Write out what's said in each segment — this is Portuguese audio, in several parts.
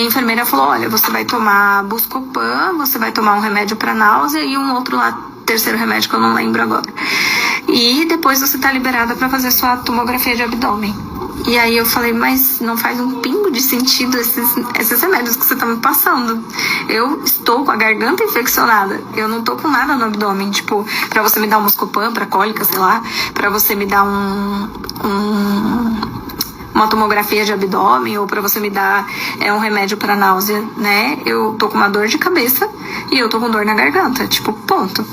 enfermeira falou, olha, você vai tomar Buscopan, você vai tomar um remédio para náusea e um outro lá, terceiro remédio que eu não lembro agora. E depois você tá liberada para fazer sua tomografia de abdômen. E aí eu falei, mas não faz um pingo de sentido esses remédios que você tá me passando. Eu estou com a garganta infeccionada. Eu não tô com nada no abdômen. Tipo, pra você me dar um Buscopan pra cólica, sei lá. Pra você me dar uma tomografia de abdômen. Ou pra você me dar um remédio pra náusea, né? Eu tô com uma dor de cabeça e eu tô com dor na garganta. Tipo, ponto.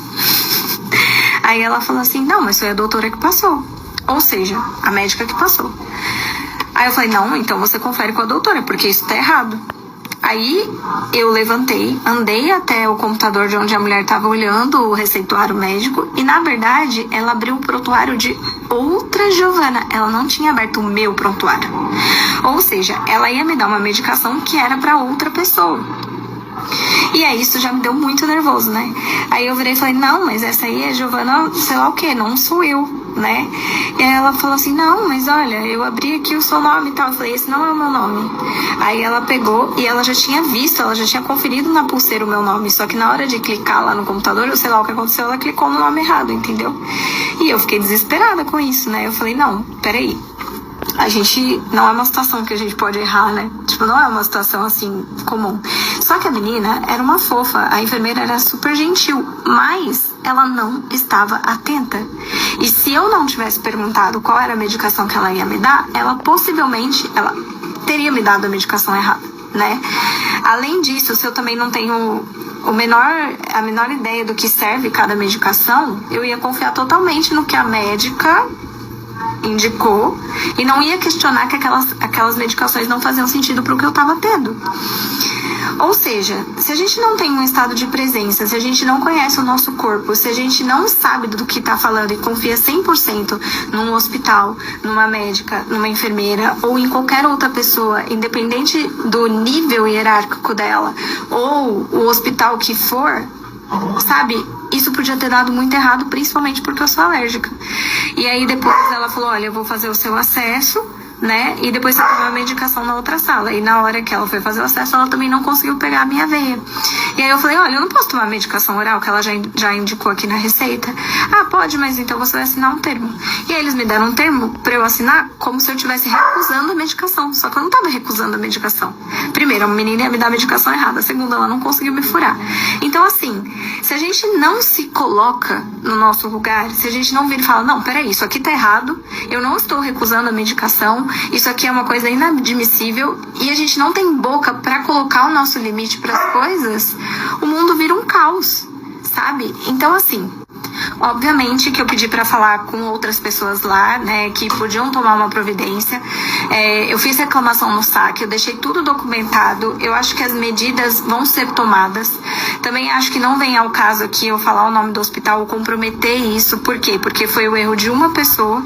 Aí ela falou assim, não, mas foi a doutora que passou. Ou seja, a médica que passou. Aí eu falei, não, então você confere com a doutora, porque isso tá errado. Aí eu levantei, andei até o computador de onde a mulher estava olhando o receituário médico e, na verdade, ela abriu o prontuário de outra Giovana. Ela não tinha aberto o meu prontuário. Ou seja, ela ia me dar uma medicação que era para outra pessoa. E aí isso já me deu muito nervoso, né? Aí eu virei e falei, não, mas essa aí é Giovana, sei lá o que, não sou eu, né? E aí ela falou assim, não, mas olha, eu abri aqui o seu nome e tal. Eu falei, esse não é o meu nome. Aí ela pegou e ela já tinha visto, ela já tinha conferido na pulseira o meu nome. Só que na hora de clicar lá no computador, eu sei lá o que aconteceu, ela clicou no nome errado, entendeu? E eu fiquei desesperada com isso, né? Eu falei, não, peraí. A gente, não é uma situação que a gente pode errar, né? Tipo, não é uma situação assim, comum. Só que a menina era uma fofa, a enfermeira era super gentil, mas ela não estava atenta. E se eu não tivesse perguntado qual era a medicação que ela ia me dar, ela possivelmente, ela teria me dado a medicação errada, né? Além disso, se eu também não tenho a menor ideia do que serve cada medicação, eu ia confiar totalmente no que a médica indicou e não ia questionar que aquelas medicações não faziam sentido para o que eu estava tendo. Ou seja, se a gente não tem um estado de presença, se a gente não conhece o nosso corpo, se a gente não sabe do que está falando e confia 100% num hospital, numa médica, numa enfermeira ou em qualquer outra pessoa, independente do nível hierárquico dela ou o hospital que for, sabe? Isso podia ter dado muito errado, principalmente porque eu sou alérgica. E aí depois ela falou, olha, eu vou fazer o seu acesso, né? E depois você toma a medicação na outra sala. E na hora que ela foi fazer o acesso, ela também não conseguiu pegar a minha veia. E aí eu falei, olha, eu não posso tomar a medicação oral que ela já indicou aqui na receita. Ah, pode, mas então você vai assinar um termo. E aí eles me deram um termo pra eu assinar como se eu estivesse recusando a medicação. Só que eu não tava recusando a medicação. Primeiro, a menina ia me dar a medicação errada. Segundo, ela não conseguiu me furar. Então, assim, se a gente não se coloca no nosso lugar, se a gente não vira e fala, não, peraí, isso aqui tá errado, eu não estou recusando a medicação, isso aqui é uma coisa inadmissível, e a gente não tem boca pra colocar o nosso limite pras coisas, o mundo vira um caos, sabe? Então, assim, obviamente que eu pedi pra falar com outras pessoas lá, né, que podiam tomar uma providência. Eu fiz reclamação no SAC, eu deixei tudo documentado. Eu acho que as medidas vão ser tomadas. Também acho que não vem ao caso aqui eu falar o nome do hospital ou comprometer isso. Por quê? Porque foi o erro de uma pessoa,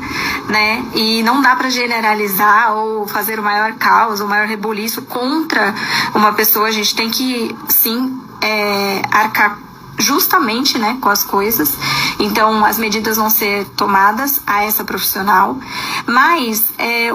né, e não dá pra generalizar ou fazer o maior caos, o maior reboliço contra uma pessoa. A gente tem que, sim, arcar justamente, né, com as coisas. Então as medidas vão ser tomadas a essa profissional, mas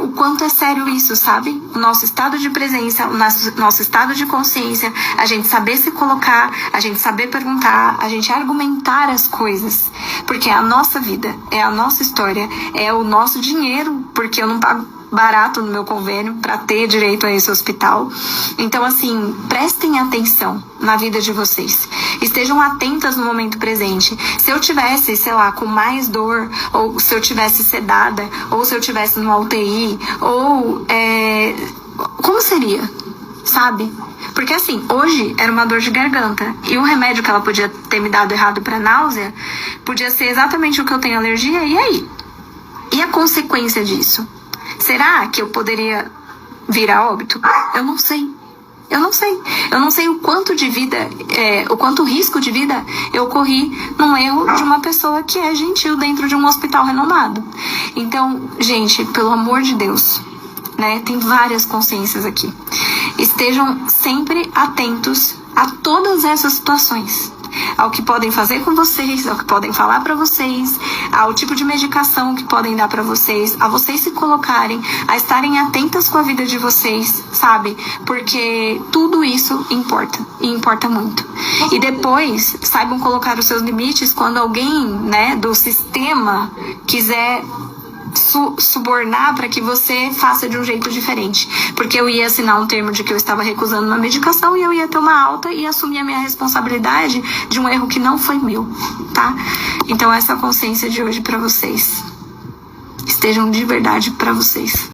o quanto é sério isso, sabe? O nosso estado de presença, o nosso estado de consciência, a gente saber se colocar, a gente saber perguntar, a gente argumentar as coisas, porque é a nossa vida, é a nossa história, é o nosso dinheiro, porque eu não pago barato no meu convênio para ter direito a esse hospital. Então, assim, prestem atenção na vida de vocês. Estejam atentas no momento presente. Se eu tivesse, sei lá, com mais dor, ou se eu tivesse sedada, ou se eu tivesse numa UTI, ou como seria? Sabe? Porque assim, hoje era uma dor de garganta e o remédio que ela podia ter me dado errado para náusea podia ser exatamente o que eu tenho alergia. E aí? E a consequência disso? Será que eu poderia vir a óbito? Eu não sei. Eu não sei. Eu não sei o quanto de vida, o quanto risco de vida eu corri num erro de uma pessoa que é gentil dentro de um hospital renomado. Então, gente, pelo amor de Deus, né? Tem várias consciências aqui. Estejam sempre atentos a todas essas situações. ao que podem fazer com vocês, ao que podem falar pra vocês, ao tipo de medicação que podem dar pra vocês, a vocês se colocarem, a estarem atentas com a vida de vocês, sabe? Porque tudo isso importa, e importa muito. E depois, saibam colocar os seus limites quando alguém, né, do sistema quiser subornar para que você faça de um jeito diferente. Porque eu ia assinar um termo de que eu estava recusando uma medicação e eu ia ter uma alta e assumir a minha responsabilidade de um erro que não foi meu, tá? Então essa é a consciência de hoje para vocês. Estejam de verdade para vocês.